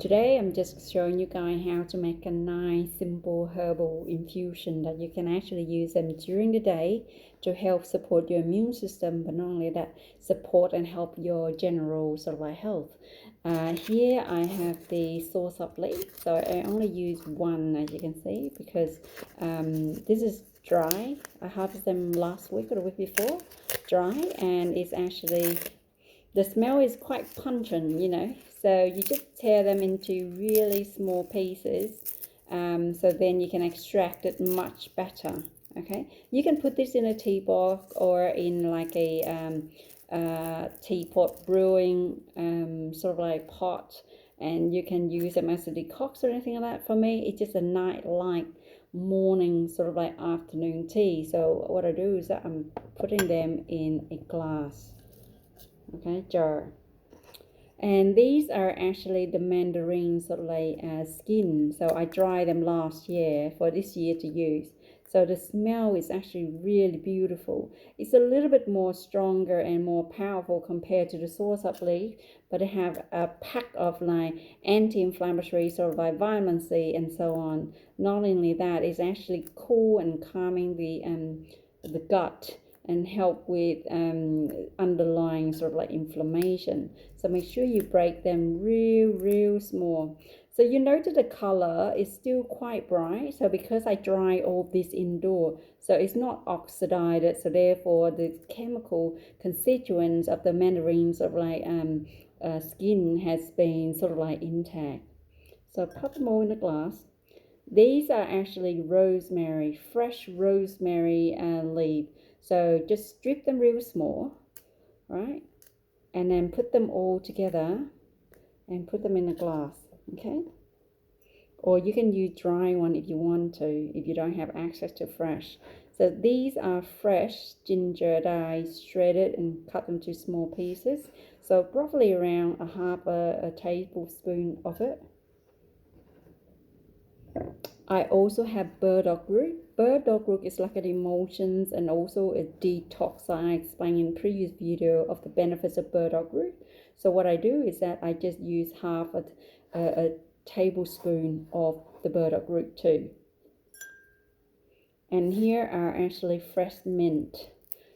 Today I'm just showing you guys how to make a nice simple herbal infusion that you can actually use them during the day to help support your immune system, but not only that, support and help your general sort of like health. Here I have the sauce-up leaf, so I only use one, as you can see, because this is dry. I harvested them last week or the week before, dry, and it's actually, the smell is quite pungent, so you just tear them into really small pieces, so then you can extract it much better. Okay, you can put this in a teapot or in like a teapot brewing sort of like pot, and you can use them as a decoction or anything like that. For me, it's just a night light morning sort of like afternoon tea. So what I do is that I'm putting them in a glass, okay, jar. And these are actually the mandarin sort of like skin, so I dried them last year for this year to use. So the smell is actually really beautiful. It's a little bit more stronger and more powerful compared to the sauce-up leaf, but they have a pack of like anti-inflammatory sort of like vitamin C and so on. Not only that, it's actually cool and calming the gut and help with underlying sort of like inflammation. So make sure you break them real small. So you notice the color is still quite bright. So because I dry all this indoor, so it's not oxidized. So therefore the chemical constituents of the mandarin sort of like skin has been sort of like intact. So put them all in a glass. These are actually rosemary, fresh rosemary leaf. So just strip them real small, right? And then put them all together and put them in a glass, okay? Or you can use dry one if you want to, if you don't have access to fresh. So these are fresh ginger that I shredded and cut them to small pieces. So roughly around a half a tablespoon of it. I also have burdock root. Burdock root is like an emotions and also a detox. I explained in previous video of the benefits of burdock root. So what I do is that I just use half a tablespoon of the burdock root too. And here are actually fresh mint.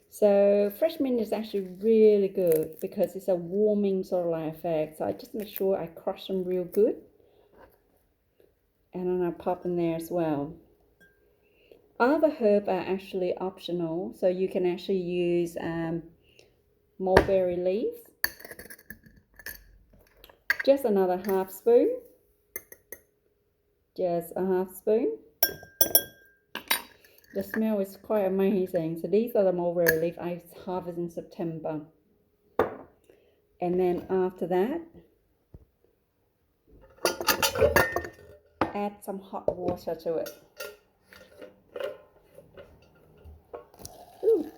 So fresh mint is actually really good because it's a warming sort of like effect. So I just make sure I crush them real good. And then I pop in there as well. Other herbs are actually optional, so you can actually use mulberry leaves, just another half spoon, just a half spoon. The smell is quite amazing. So these are the mulberry leaves I harvest in September. And then after that, add some hot water to it. Ooh.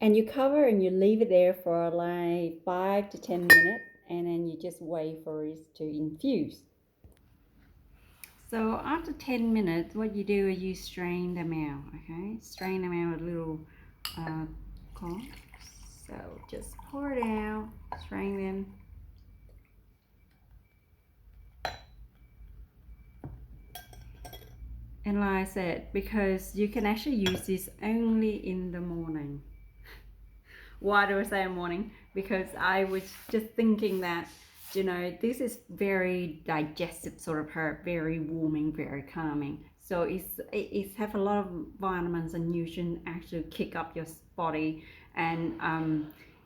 And you cover and you leave it there for like 5 to 10 minutes, and then you just wait for it to infuse. So after 10 minutes, what you do is you strain them out, okay? Strain them out with a little cloth. So just pour it out, strain them. And like I said, because you can actually use this only in the morning. Why do I say morning? Because I was just thinking that, this is very digestive sort of herb, very warming, very calming. So it's have a lot of vitamins and nutrients actually kick up your body, and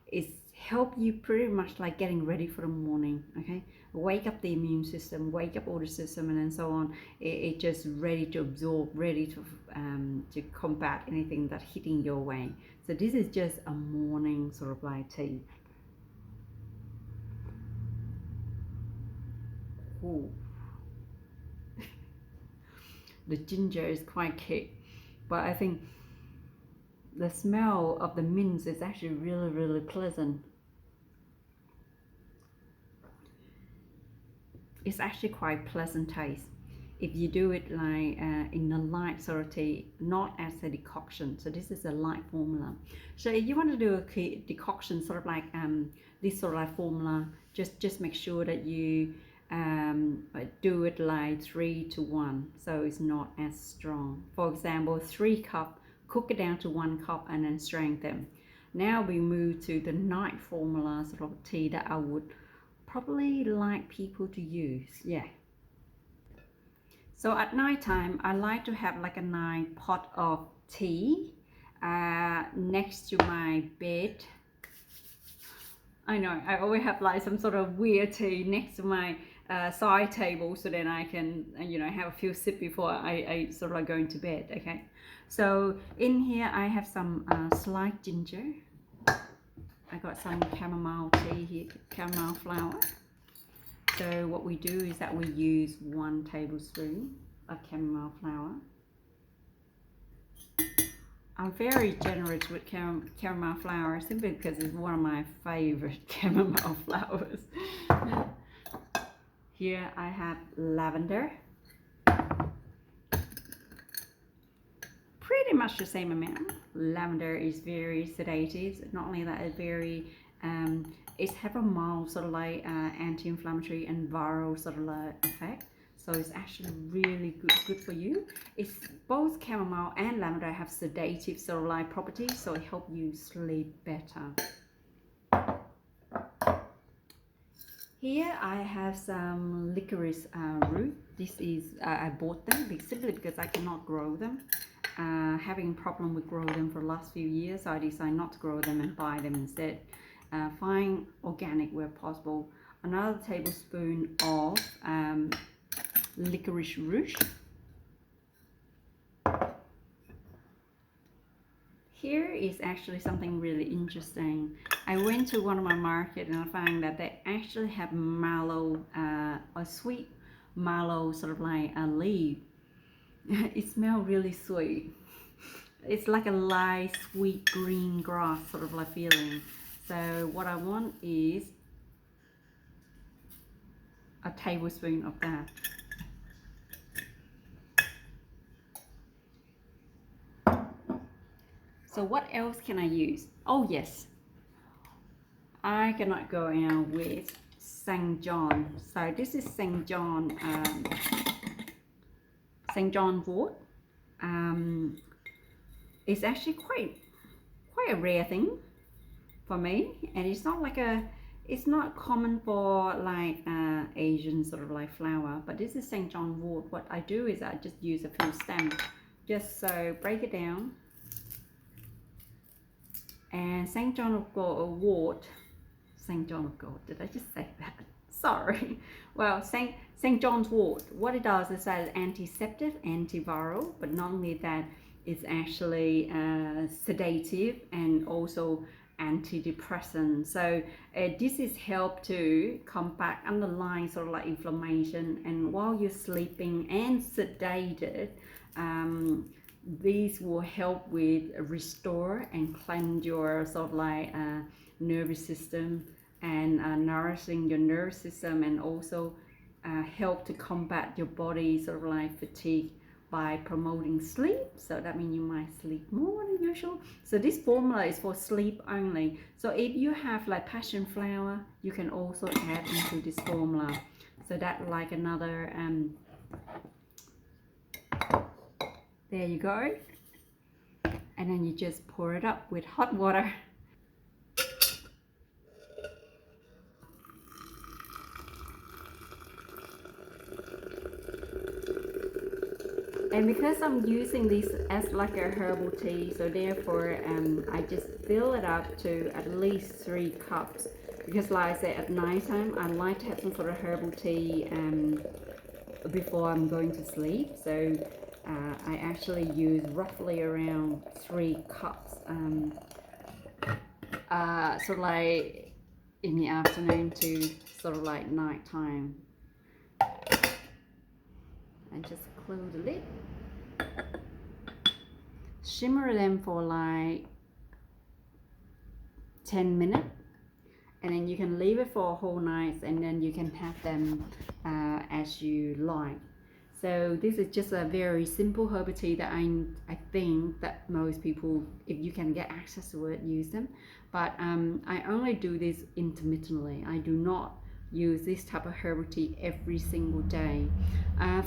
it's help you pretty much like getting ready for the morning. Okay, wake up the immune system, wake up all the system, and then so on. It just ready to absorb, ready to combat anything that's hitting your way. So this is just a morning sort of like tea. Ooh. The ginger is quite kick, but I think the smell of the mint is actually really pleasant. It's actually quite pleasant taste if you do it like in a light sort of tea, not as a decoction. So this is a light formula. So if you want to do a decoction sort of like this sort of like formula, just make sure that you do it like 3-to-1, so it's not as strong. For example, 3 cup, cook it down to 1 cup and then strain them. Now we move to the night formula sort of tea that I would probably like people to use. Yeah, so at night time I like to have like a nice pot of tea next to my bed. I know I always have like some sort of weird tea next to my side table, so then I can have a few sips before I sort of like going to bed. Okay, so in here I have some sliced ginger. I got some chamomile tea here, chamomile flower. So what we do is that we use 1 tablespoon of chamomile flower. I'm very generous with chamomile flower simply because it's one of my favorite chamomile flowers. Here I have lavender. Pretty much the same amount. Lavender is very sedative. Not only that, it's very it have a mild sort of like anti-inflammatory and viral sort of like effect. So it's actually really good for you. It's both chamomile and lavender have sedative sort of like properties, so it helps you sleep better. Here I have some licorice root. This is I bought them simply because I cannot grow them. Having a problem with growing them for the last few years, so I decided not to grow them and buy them instead. Find organic where possible. Another tablespoon of licorice root. Here is actually something really interesting. I went to one of my markets and I found that they actually have mallow, a sweet mallow sort of like a leaf. It smells really sweet. It's like a light sweet green grass sort of like feeling. So what I want is a tablespoon of that. So what else can I use? Oh yes, I cannot go out with St. John. So this is St. John wort. It's actually quite a rare thing for me, and it's not like it's not common for like Asian sort of like flower, but this is St. John wort. What I do is I just use a few stems, just so break it down. And St. John of wort, St. John of God, did I just say that? Sorry. Well, St. John's wort, what it does is that it's antiseptic, antiviral, but not only that, it's actually sedative and also antidepressant. So this is help to combat underlying sort of like inflammation, and while you're sleeping and sedated, these will help with restore and cleanse your sort of like nervous system and nourishing your nervous system, and also help to combat your body sort of like fatigue by promoting sleep. So that means you might sleep more than usual. So this formula is for sleep only. So if you have like passion flower, you can also add into this formula. So that like another there you go. And then you just pour it up with hot water. And because I'm using this as like a herbal tea, so therefore I just fill it up to at least 3 cups. Because like I said, at night time I like to have some sort of herbal tea before I'm going to sleep. So I actually use roughly around 3 cups sort of like in the afternoon to sort of like night time. and just close the lid. Simmer them for like 10 minutes, and then you can leave it for a whole night, and then you can have them as you like. So this is just a very simple herbal tea that I think that most people, if you can get access to it, use them. But I only do this intermittently. I do not use this type of herbal tea every single day.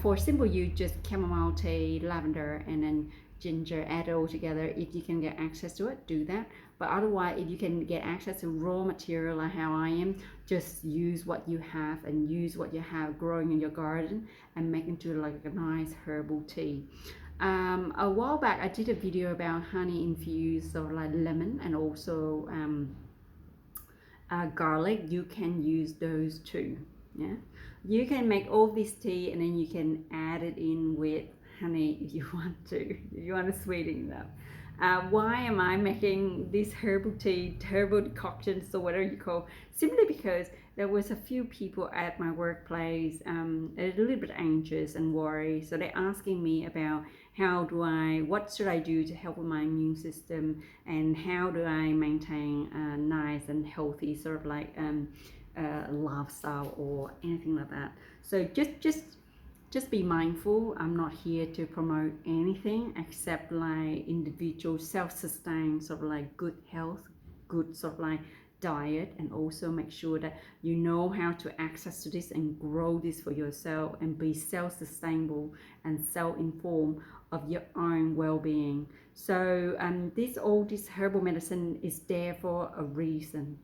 For simple use, just chamomile tea, lavender, and then ginger, add it all together. If you can get access to it, do that. But otherwise, if you can get access to raw material like how I am, just use what you have and use what you have growing in your garden and make into like a nice herbal tea. A while back I did a video about honey infused or like lemon and also garlic. You can use those too. Yeah, you can make all this tea and then you can add it in with honey if you want to, if you want to sweeten it up. Why am I making this herbal tea, herbal decoctions or whatever you call? Simply because there was a few people at my workplace a little bit anxious and worried, so they're asking me about what should I do to help with my immune system, and how do I maintain a nice and healthy sort of like lifestyle or anything like that. So just be mindful. I'm not here to promote anything except like individual self-sustained sort of like good health, good sort of like diet, and also make sure that you know how to access to this and grow this for yourself and be self-sustainable and self-informed of your own well-being. So all this herbal medicine is there for a reason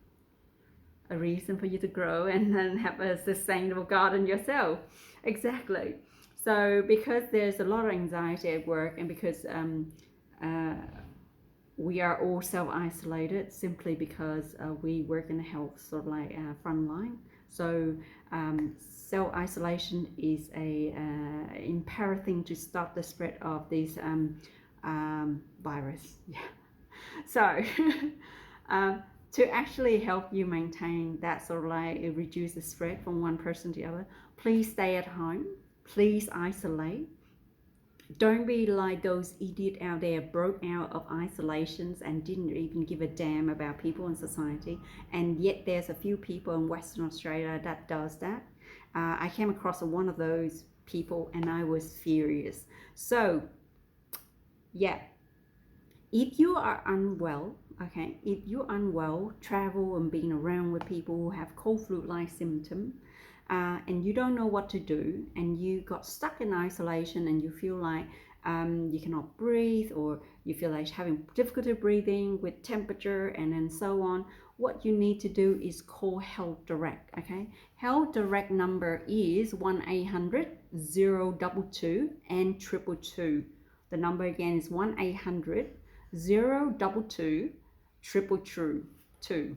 for you to grow and then have a sustainable garden yourself. Exactly. So because there's a lot of anxiety at work, and because we are all self-isolated simply because we work in the health sort of like front line. So self-isolation is a imperative thing to stop the spread of this virus. Yeah. So to actually help you maintain that sort of like reduce the spread from one person to the other, please stay at home, please isolate. Don't be like those idiots out there broke out of isolations and didn't even give a damn about people in society, and yet there's a few people in Western Australia that does that. I came across one of those people and I was furious. So yeah, if you are unwell, okay, if you're unwell, travel and being around with people who have cold flu-like symptoms, and you don't know what to do, and you got stuck in isolation, and you feel like you cannot breathe, or you feel like having difficulty breathing with temperature and then so on, what you need to do is call Health Direct. Okay, Health Direct number is 1-800-022 and 222. The number again is 1-800-022 222.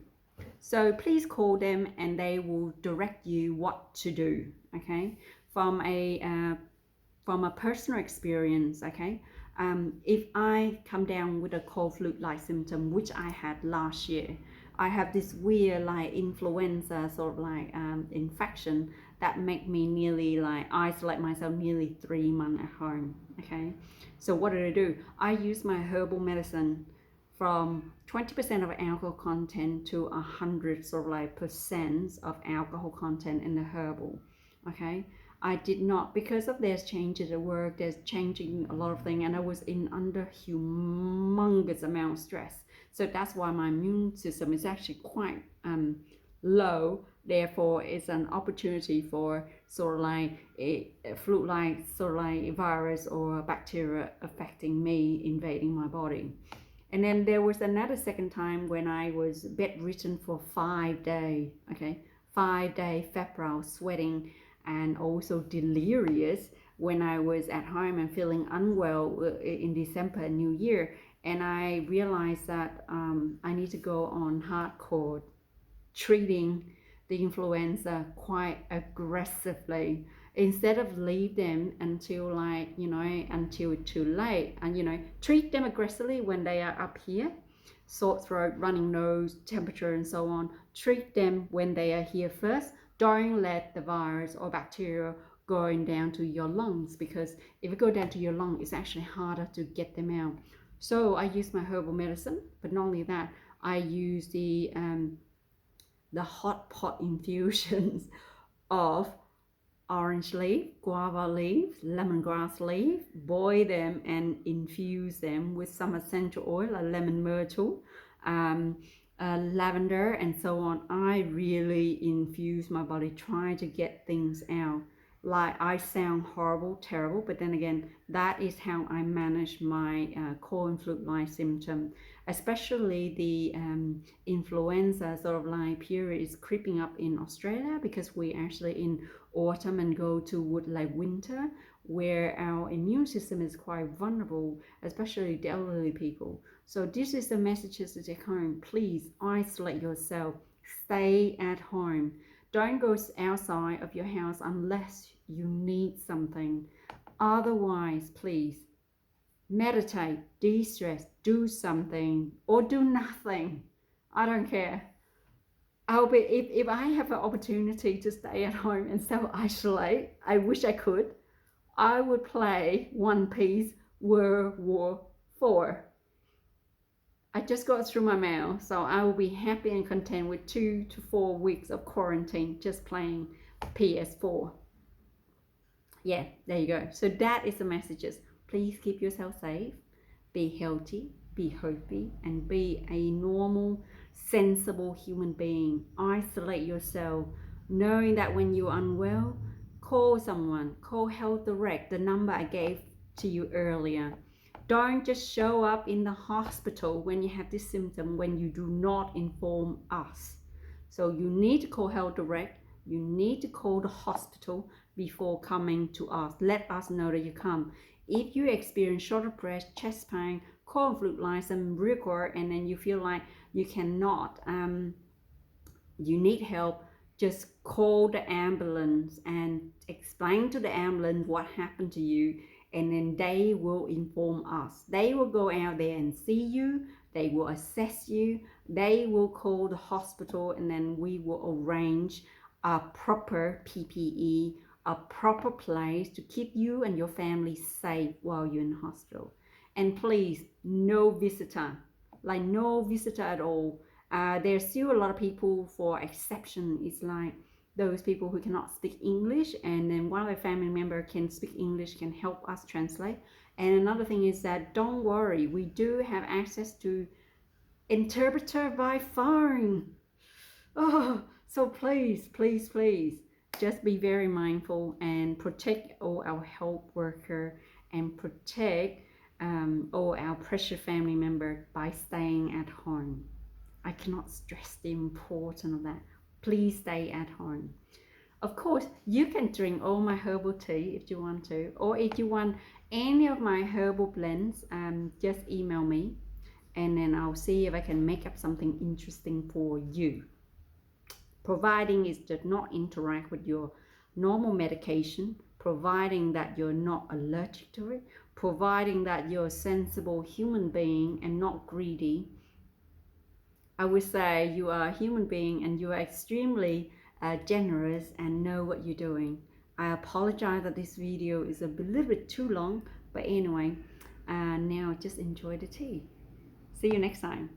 So please call them and they will direct you what to do. Okay, from a personal experience. Okay, if I come down with a cold flu-like symptom, which I had last year, I have this weird like influenza sort of like infection that make me nearly like isolate myself nearly 3 months at home. Okay, so what did I do? I use my herbal medicine from 20% of alcohol content to 100 sort of like percent of alcohol content in the herbal. Okay, I did not, because of there's changes at work, there's changing a lot of things, and I was in under humongous amount of stress. So that's why my immune system is actually quite low. Therefore, it's an opportunity for sort of like a flu-like sort of like virus or bacteria affecting me, invading my body. And then there was another second time when I was bedridden for 5 days. Okay, 5 days febrile, sweating, and also delirious when I was at home and feeling unwell in December, New Year. And I realized that I need to go on hardcore treating the influenza quite aggressively, instead of leave them until like, you know, until too late, and you know, treat them aggressively when they are up here, sore throat, running nose, temperature and so on. Treat them when they are here first. Don't let the virus or bacteria going down to your lungs, because if it go down to your lung, it's actually harder to get them out. So I use my herbal medicine, but not only that, I use the hot pot infusions of orange leaf, guava leaf, lemongrass leaf, boil them and infuse them with some essential oil like lemon myrtle, lavender, and so on. I really infuse my body, trying to get things out. Like, I sound horrible, terrible, but then again, that is how I manage my cold and flu-like symptom, especially the influenza sort of like period is creeping up in Australia, because we actually in autumn and go to wood like winter, where our immune system is quite vulnerable, especially the elderly people. So this is the messages to take home. Please isolate yourself, stay at home, don't go outside of your house unless you need something. Otherwise, please meditate, de-stress, do something, or do nothing. I don't care. I'll be, if I have an opportunity to stay at home and self-isolate, I wish I could, I would play One Piece World War 4. I just got through my mail, so I will be happy and content with 2 to 4 weeks of quarantine just playing PS4. Yeah, there you go. So that is the messages. Please keep yourself safe, be healthy, be happy, and be a normal, sensible human being. Isolate yourself, knowing that when you're unwell, call someone, call Health Direct, the number I gave to you earlier. Don't just show up in the hospital when you have this symptom when you do not inform us. So you need to call Health Direct, you need to call the hospital before coming to us. Let us know that you come. If you experience short of breath, chest pain, cold and flu-like, some rigor, and then you feel like you cannot, you need help, just call the ambulance and explain to the ambulance what happened to you, and then they will inform us. They will go out there and see you, they will assess you, they will call the hospital, and then we will arrange a proper PPE, a proper place to keep you and your family safe while you're in the hospital. And please, no visitor, like no visitor at all. There's still a lot of people for exception. It's like those people who cannot speak English, and then one of their family member can speak English, can help us translate. And another thing is that don't worry, we do have access to interpreter by phone. Oh, so please, please, please, just be very mindful and protect all our health worker and protect all our precious family member by staying at home. I cannot stress the importance of that. Please stay at home. Of course, you can drink all my herbal tea if you want to, or if you want any of my herbal blends, just email me, and then I'll see if I can make up something interesting for you. Providing it does not interact with your normal medication, providing that you're not allergic to it, providing that you're a sensible human being and not greedy. I would say you are a human being and you are extremely generous and know what you're doing. I apologize that this video is a little bit too long, but anyway, now just enjoy the tea. See you next time.